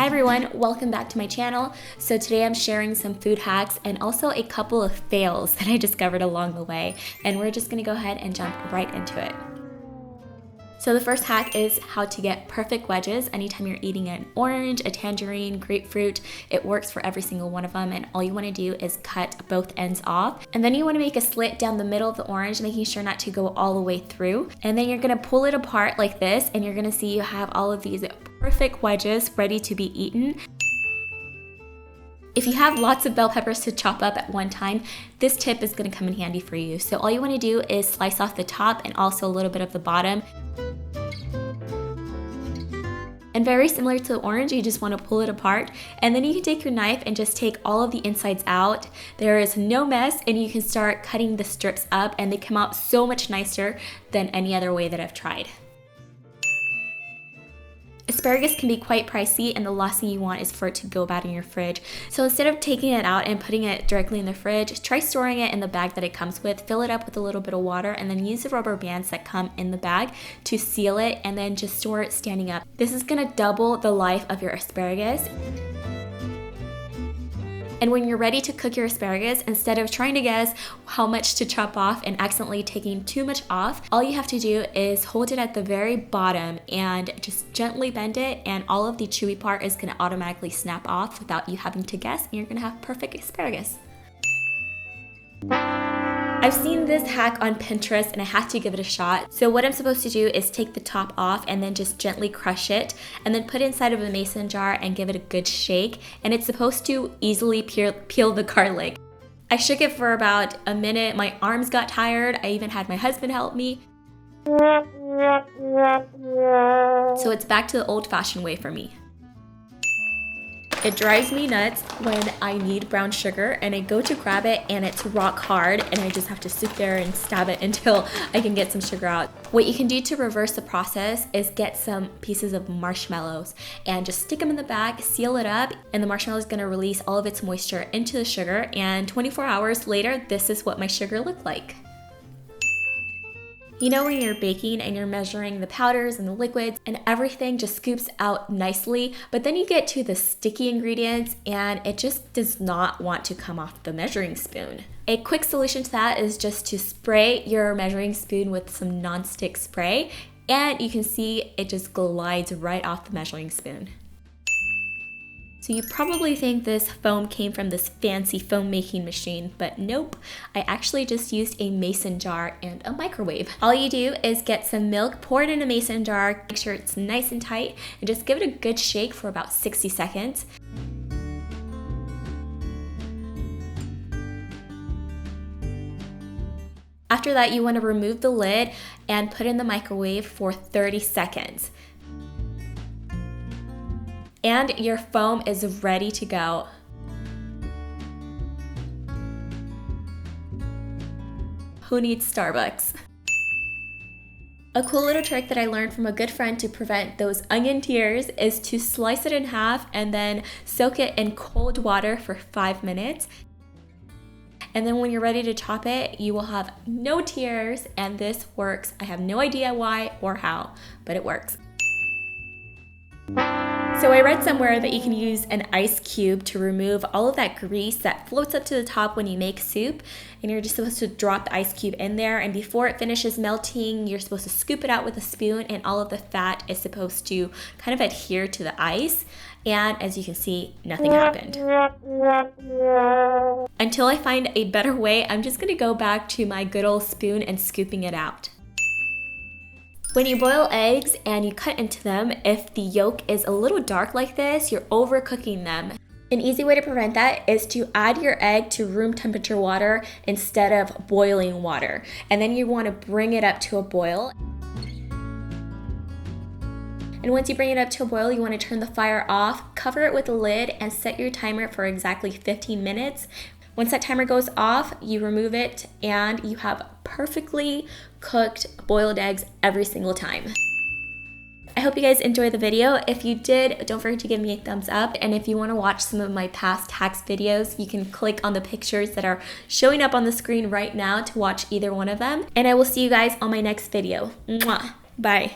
everyone, welcome back to my channel. So today I'm sharing some food hacks and also a couple of fails that I discovered along the way, and we're just gonna go ahead and jump right into it. So the first hack is how to get perfect wedges anytime you're eating an orange, a tangerine, grapefruit. It works for every single one of them, and all you want to do is cut both ends off. And then you want to make a slit down the middle of the orange, making sure not to go all the way through. And then you're going to pull it apart like this, and you're going to see you have all of these perfect wedges ready to be eaten. If you have lots of bell peppers to chop up at one time, this tip is going to come in handy for you. So all you want to do is slice off the top and also a little bit of the bottom. And very similar to the orange, you just want to pull it apart, and then you can take your knife and just take all of the insides out. There is no mess, and you can start cutting the strips up, and they come out so much nicer than any other way that I've tried. Asparagus can be quite pricey, and the last thing you want is for it to go bad in your fridge. So instead of taking it out and putting it directly in the fridge, try storing it in the bag that it comes with. Fill it up with a little bit of water, and then use the rubber bands that come in the bag to seal it, and then just store it standing up. This is gonna double the life of your asparagus. And when you're ready to cook your asparagus, instead of trying to guess how much to chop off and accidentally taking too much off, all you have to do is hold it at the very bottom and just gently bend it, and all of the chewy part is gonna automatically snap off without you having to guess, and you're gonna have perfect asparagus. I've seen this hack on Pinterest and I had to give it a shot. So what I'm supposed to do is take the top off and then just gently crush it, and then put it inside of a mason jar and give it a good shake, and it's supposed to easily peel the garlic. I shook it for about a minute, my arms got tired, I even had my husband help me. So it's back to the old-fashioned way for me. It drives me nuts when I need brown sugar and I go to grab it and it's rock hard, and I just have to sit there and stab it until I can get some sugar out. What you can do to reverse the process is get some pieces of marshmallows and just stick them in the bag, seal it up, and the marshmallow is going to release all of its moisture into the sugar, and 24 hours later, this is what my sugar looked like. You know when you're baking and you're measuring the powders and the liquids and everything just scoops out nicely, but then you get to the sticky ingredients and it just does not want to come off the measuring spoon. A quick solution to that is just to spray your measuring spoon with some non-stick spray, and you can see it just glides right off the measuring spoon. So you probably think this foam came from this fancy foam making machine, but nope, I actually just used a mason jar and a microwave. All you do is get some milk, pour it in a mason jar, make sure it's nice and tight, and just give it a good shake for about 60 seconds. After that, you want to remove the lid and put it in the microwave for 30 seconds. And your foam is ready to go. Who needs Starbucks? A cool little trick that I learned from a good friend to prevent those onion tears is to slice it in half and then soak it in cold water for 5 minutes. And then when you're ready to chop it, you will have no tears, and this works. I have no idea why or how, but it works. So I read somewhere that you can use an ice cube to remove all of that grease that floats up to the top when you make soup, and you're just supposed to drop the ice cube in there, and before it finishes melting, you're supposed to scoop it out with a spoon, and all of the fat is supposed to kind of adhere to the ice, and as you can see, nothing happened. Until I find a better way, I'm just gonna go back to my good old spoon and scooping it out. When you boil eggs and you cut into them, if the yolk is a little dark like this, you're overcooking them. An easy way to prevent that is to add your egg to room temperature water instead of boiling water. And then you want to bring it up to a boil. And once you bring it up to a boil, you want to turn the fire off, cover it with a lid, and set your timer for exactly 15 minutes. Once that timer goes off, you remove it, and you have perfectly cooked boiled eggs every single time. I hope you guys enjoyed the video. If you did, don't forget to give me a thumbs up. And if you want to watch some of my past hacks videos, you can click on the pictures that are showing up on the screen right now to watch either one of them. And I will see you guys on my next video. Mwah! Bye.